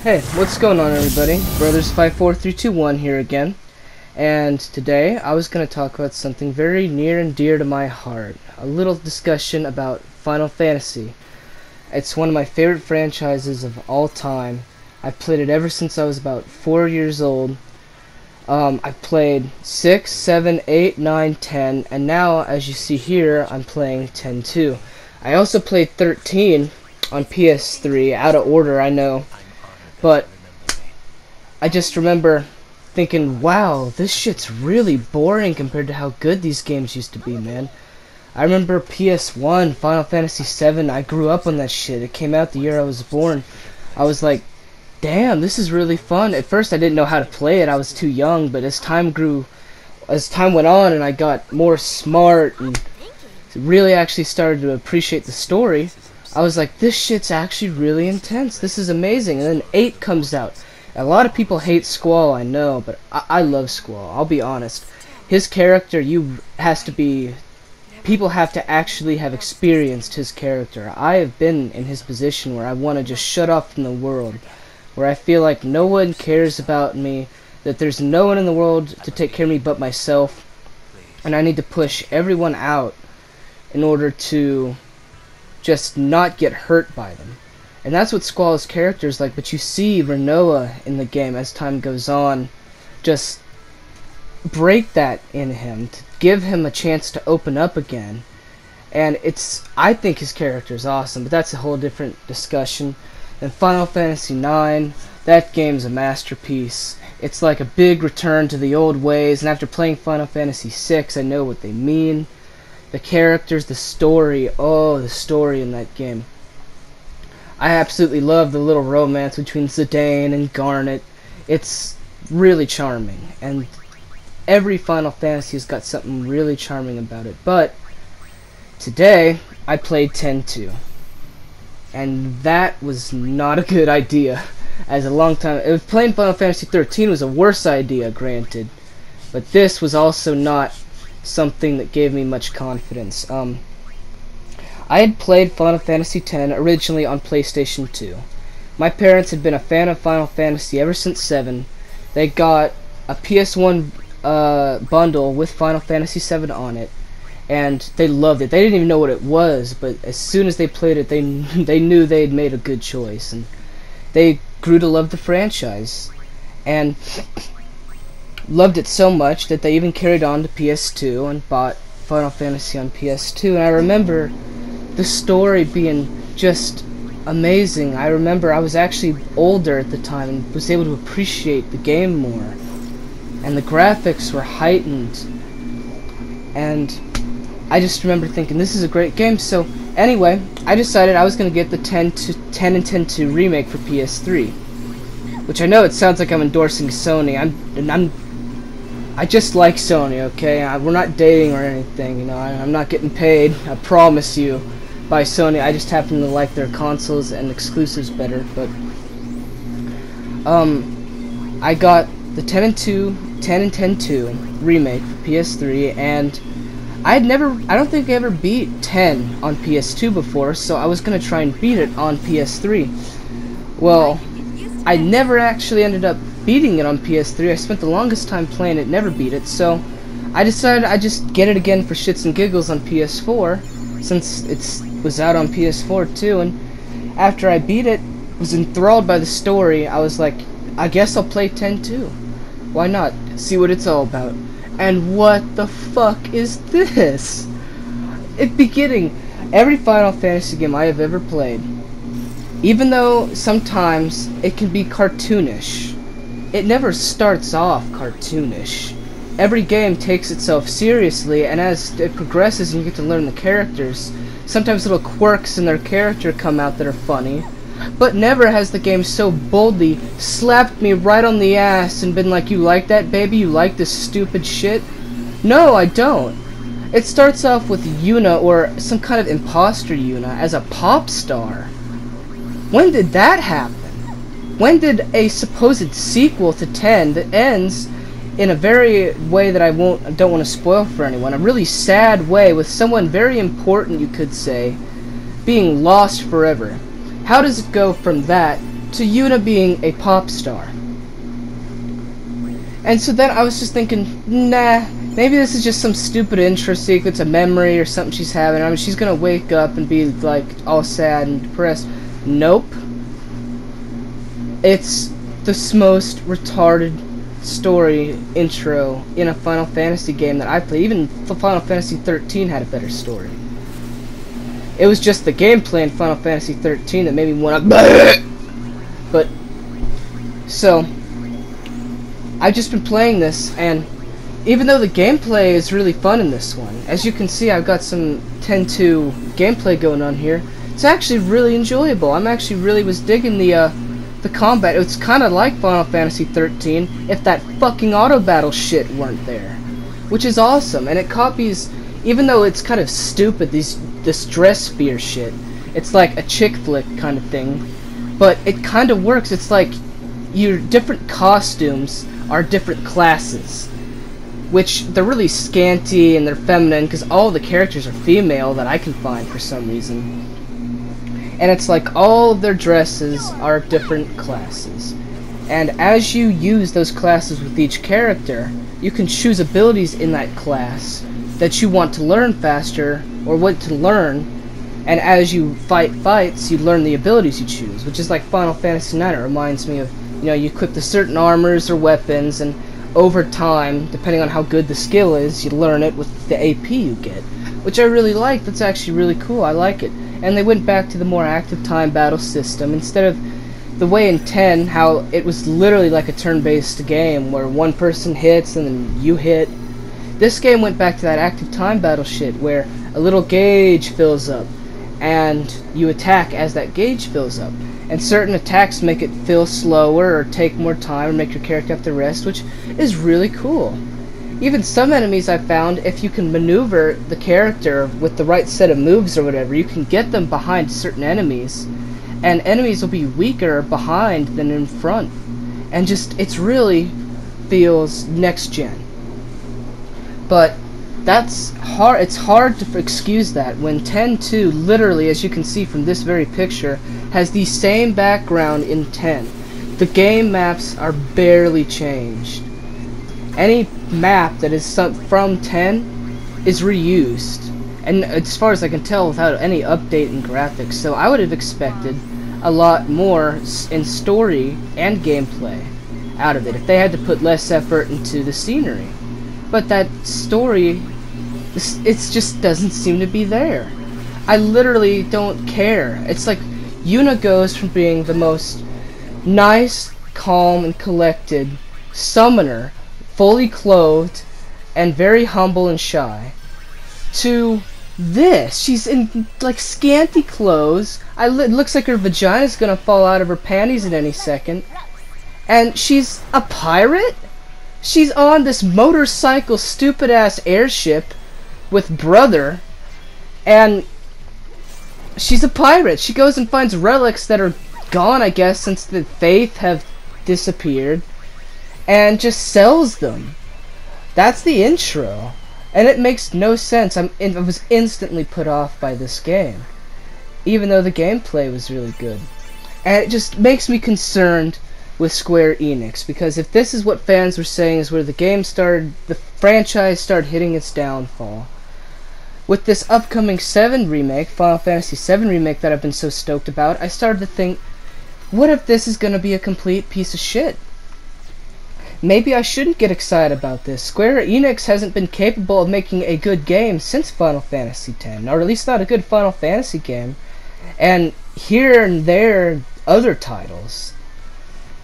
Hey, what's going on, everybody? Brothers54321 here again, and today I was going to talk about something very near and dear to my heart. A little discussion about Final Fantasy. It's one of my favorite franchises of all time. I've played it ever since I was about 4 years old. I've played 6, 7, 8, 9, 10, and now, as you see here, I'm playing 10 too. I also played 13 on PS3, out of order, I know. But I just remember thinking, wow, this shit's really boring compared to how good these games used to be, man. I remember PS1, Final Fantasy VII, I grew up on that shit. It came out the year I was born. I was like, damn, this is really fun. At first I didn't know how to play it, I was too young, but as time went on and I got more smart and really actually started to appreciate the story, I was like, this shit's actually really intense. This is amazing. And then 8 comes out. A lot of people hate Squall, I know, but I love Squall. I'll be honest. His character, people have to actually have experienced his character. I have been in his position where I want to just shut off from the world, where I feel like no one cares about me, that there's no one in the world to take care of me but myself, and I need to push everyone out in order to just not get hurt by them. And that's what Squall's character is like, but you see Renoa in the game as time goes on just break that in him, to give him a chance to open up again. And I think his character is awesome, but that's a whole different discussion. And Final Fantasy IX, that game's a masterpiece. It's like a big return to the old ways, and after playing Final Fantasy VI, I know what they mean. The characters, the story, oh, the story in that game. I absolutely love the little romance between Zidane and Garnet. It's really charming, and every Final Fantasy has got something really charming about it. But today, I played 10-2, and that was not a good idea. Playing Final Fantasy 13 was a worse idea, granted, but this was also not something that gave me much confidence. I had played Final Fantasy X originally on PlayStation 2. My parents had been a fan of Final Fantasy ever since 7. They got a PS1 bundle with Final Fantasy 7 on it, and they loved it. They didn't even know what it was, but as soon as they played it, they knew they had made a good choice, and they grew to love the franchise. And loved it so much that they even carried on to PS2 and bought Final Fantasy on PS2. And I remember the story being just amazing. I remember I was actually older at the time and was able to appreciate the game more. And the graphics were heightened. And I just remember thinking, this is a great game. So anyway, I decided I was going to get the 10 and 10-2 remake for PS3. Which I know it sounds like I'm endorsing Sony. I just like Sony, okay? We're not dating or anything, you know. I'm not getting paid, I promise you, by Sony. I just happen to like their consoles and exclusives better. But I got the 10 and 10-2 remake for PS3, and I don't think I ever beat 10 on PS2 before, so I was gonna try and beat it on PS3. Well, I never actually ended up beating it on PS3. I spent the longest time playing it, never beat it, so I decided I'd just get it again for shits and giggles on PS4, since it was out on PS4 too. And after I beat it, was enthralled by the story, I was like, I guess I'll play 10 too. Why not? See what it's all about. And what the fuck is this? Every Final Fantasy game I have ever played, even though sometimes it can be cartoonish, it never starts off cartoonish. Every game takes itself seriously, and as it progresses and you get to learn the characters, sometimes little quirks in their character come out that are funny, but never has the game so boldly slapped me right on the ass and been like, you like that, baby? You like this stupid shit? No, I don't. It starts off with Yuna, or some kind of imposter Yuna, as a pop star. When did that happen? When did a supposed sequel to 10 that ends in a very way that I don't want to spoil for anyone, a really sad way, with someone very important, you could say, being lost forever? How does it go from that to Yuna being a pop star. And so then I was just thinking, nah, maybe this is just some stupid intro sequence, a memory or something she's having. I mean, she's gonna wake up and be like all sad and depressed. Nope. It's the most retarded story intro in a Final Fantasy game that I played. Even Final Fantasy 13 had a better story. It was just the gameplay in Final Fantasy 13 that made me want to. But so I've just been playing this, and even though the gameplay is really fun in this one, as you can see, I've got some 10-2 gameplay going on here. It's actually really enjoyable. I'm actually really was digging the combat. It's kind of like Final Fantasy 13 if that fucking auto battle shit weren't there, which is awesome. And it copies, even though it's kind of stupid, this dress sphere shit. It's like a chick flick kind of thing, but it kind of works. It's like your different costumes are different classes, which they're really scanty and they're feminine because all the characters are female that I can find for some reason. And it's like all of their dresses are different classes. And as you use those classes with each character, you can choose abilities in that class that you want to learn faster or what to learn. And as you fight fights, you learn the abilities you choose, which is like Final Fantasy IX. It reminds me of, you know, you equip the certain armors or weapons, and over time, depending on how good the skill is, you learn it with the AP you get, which I really like. That's actually really cool. I like it. And they went back to the more active time battle system instead of the way in 10, how it was literally like a turn-based game where one person hits and then you hit. This game went back to that active time battle shit where a little gauge fills up and you attack as that gauge fills up. And certain attacks make it feel slower or take more time or make your character have to rest, which is really cool. Even some enemies I found, if you can maneuver the character with the right set of moves or whatever, you can get them behind certain enemies. And enemies will be weaker behind than in front. And just, it's really feels next gen. But that's hard. It's hard to excuse that when 10.2 literally, as you can see from this very picture, has the same background in 10. The game maps are barely changed. Any map that is from 10 is reused, and as far as I can tell, without any update in graphics. So I would have expected a lot more in story and gameplay out of it if they had to put less effort into the scenery. But that story, it just doesn't seem to be there. I literally don't care. It's like Yuna goes from being the most nice, calm, and collected summoner, fully clothed and very humble and shy, to this. She's in like scanty clothes. It looks like her vagina's gonna fall out of her panties at any second. And she's a pirate? She's on this motorcycle stupid ass airship with brother, and she's a pirate. She goes and finds relics that are gone, I guess, since the faith have disappeared, and just sells them. That's the intro, and it makes no sense. I was instantly put off by this game, even though the gameplay was really good. And it just makes me concerned with SquareEnix, because if this is what fans were saying is where the game started, the franchise started hitting its downfall. With this upcoming 7 remake, Final Fantasy 7 remake that I've been so stoked about, I started to think, what if this is going to be a complete piece of shit? Maybe I shouldn't get excited about this. SquareEnix hasn't been capable of making a good game since Final Fantasy X, or at least not a good Final Fantasy game, and here and there other titles.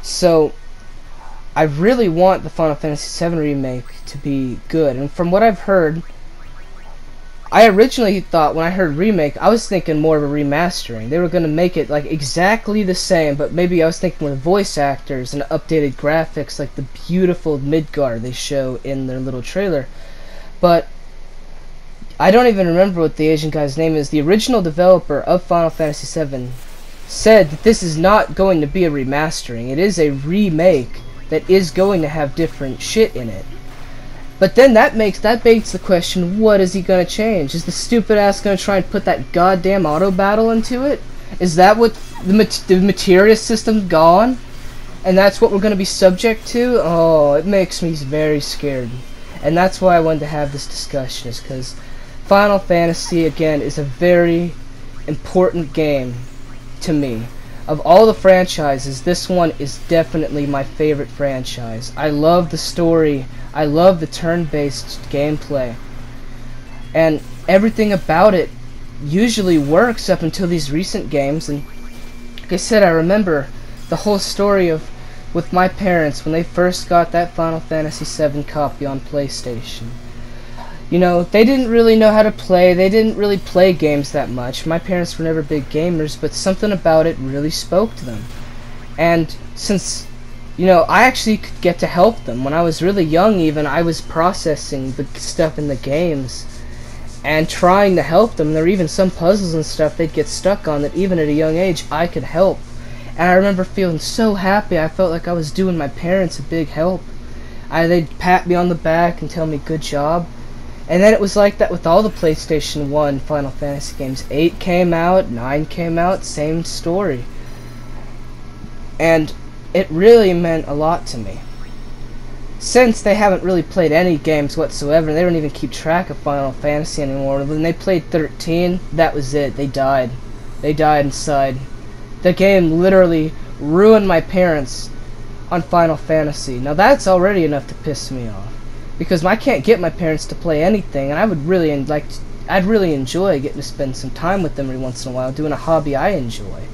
So I really want the Final Fantasy VII remake to be good, and from what I've heard, I originally thought when I heard remake, I was thinking more of a remastering. They were going to make it like exactly the same, but maybe I was thinking with voice actors and updated graphics like the beautiful Midgar they show in their little trailer. But I don't even remember what the Asian guy's name is. The original developer of Final Fantasy VII said that this is not going to be a remastering. It is a remake that is going to have different shit in it. But then that begs the question, what is he going to change? Is the stupid ass going to try and put that goddamn auto battle into it? Is that what the materia system gone? And that's what we're going to be subject to? Oh, it makes me very scared. And that's why I wanted to have this discussion, is because Final Fantasy, again, is a very important game to me. Of all the franchises, this one is definitely my favorite franchise. I love the story. I love the turn-based gameplay. And everything about it usually works up until these recent games. And like I said, I remember the whole story of with my parents when they first got that Final Fantasy VII copy on PlayStation. You know, they didn't really know how to play. They didn't really play games that much. My parents were never big gamers, but something about it really spoke to them. And since, you know, I actually could get to help them. When I was really young even, I was processing the stuff in the games and trying to help them. There were even some puzzles and stuff they'd get stuck on that even at a young age I could help. And I remember feeling so happy. I felt like I was doing my parents a big help. They'd pat me on the back and tell me good job. And then it was like that with all the PlayStation 1 Final Fantasy games. 8 came out, 9 came out, same story. And it really meant a lot to me. Since they haven't really played any games whatsoever, they don't even keep track of Final Fantasy anymore. When they played 13, that was it. They died. They died inside. The game literally ruined my parents on Final Fantasy. Now that's already enough to piss me off. Because I can't get my parents to play anything, and I would really I'd really enjoy getting to spend some time with them every once in a while, doing a hobby I enjoy.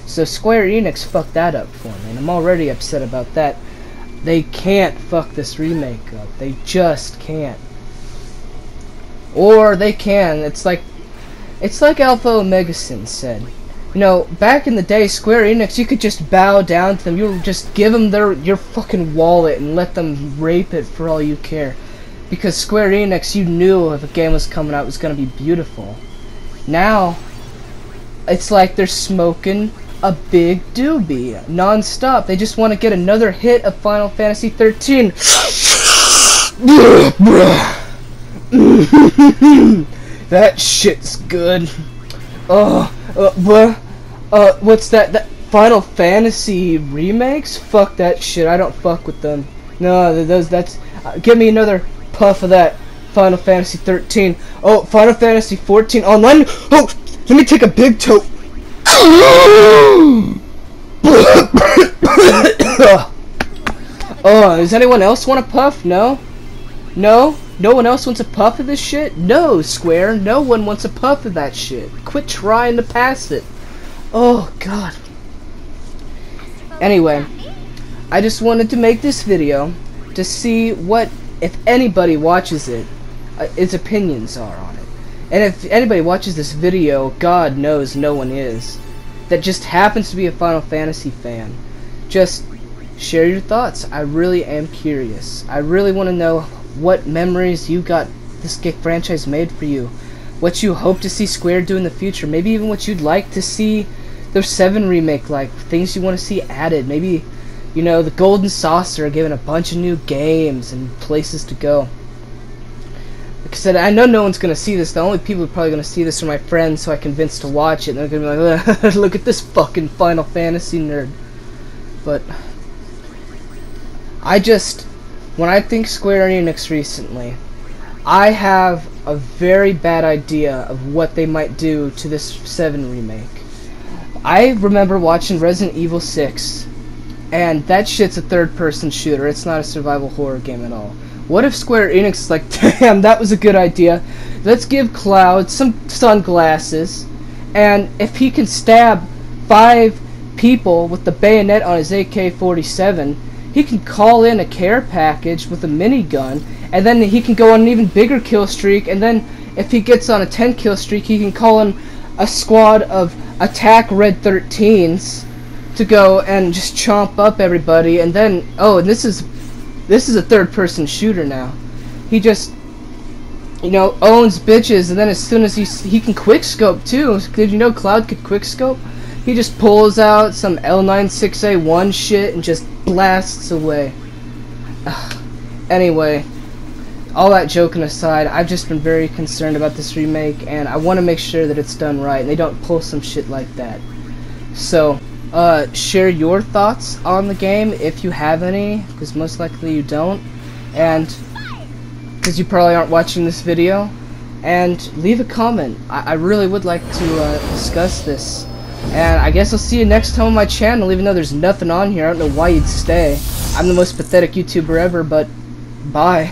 So SquareEnix fucked that up for me, and I'm already upset about that. They can't fuck this remake up. They just can't. Or they can. It's like Alpha Omega Sin said. You know, back in the day, SquareEnix, you could just bow down to them. You would just give them your fucking wallet and let them rape it for all you care. Because SquareEnix, you knew if a game was coming out, it was going to be beautiful. Now, it's like they're smoking a big doobie non-stop. They just want to get another hit of Final Fantasy 13. That shit's good. What's that? That Final Fantasy remakes? Fuck that shit. I don't fuck with them. No, that's. Give me another puff of that Final Fantasy 13. Oh, Final Fantasy 14 online. Oh, let me take a big toke. Oh, does anyone else want a puff? No? No? No one else wants a puff of this shit? No, Square. No one wants a puff of that shit. Quit trying to pass it. Oh, God. Anyway, I just wanted to make this video to see what, if anybody watches it, its opinions are on it. And if anybody watches this video, God knows no one is, that just happens to be a Final Fantasy fan, just share your thoughts. I really am curious. I really want to know what memories you got this franchise made for you, what you hope to see Square do in the future, maybe even what you'd like to see their 7 remake, like things you want to see added. Maybe, you know, the Golden Saucer given a bunch of new games and places to go. Like I said, I know no one's gonna see this. The only people who are probably gonna see this are my friends who I convinced to watch it, and they're gonna be like, look at this fucking Final Fantasy nerd. But when I think Square Enix recently, I have a very bad idea of what they might do to this 7 remake. I remember watching Resident Evil 6, and that shit's a third-person shooter. It's not a survival horror game at all. What if Square Enix is like, damn, that was a good idea. Let's give Cloud some sunglasses, and if he can stab 5 people with the bayonet on his AK-47, he can call in a care package with a minigun, and then he can go on an even bigger kill streak, and then if he gets on a 10 kill streak, he can call in a squad of attack Red 13s to go and just chomp up everybody. And then, oh, and this is a third-person shooter now. He just, you know, owns bitches, and then as soon as he can quickscope too. Did you know Cloud could quickscope? He just pulls out some L96A1 shit and just blasts away. Anyway, all that joking aside, I've just been very concerned about this remake, and I want to make sure that it's done right and they don't pull some shit like that. So, share your thoughts on the game if you have any, because most likely you don't, and because you probably aren't watching this video, and leave a comment. I really would like to discuss this. And I guess I'll see you next time on my channel, even though there's nothing on here. I don't know why you'd stay. I'm the most pathetic YouTuber ever, but bye.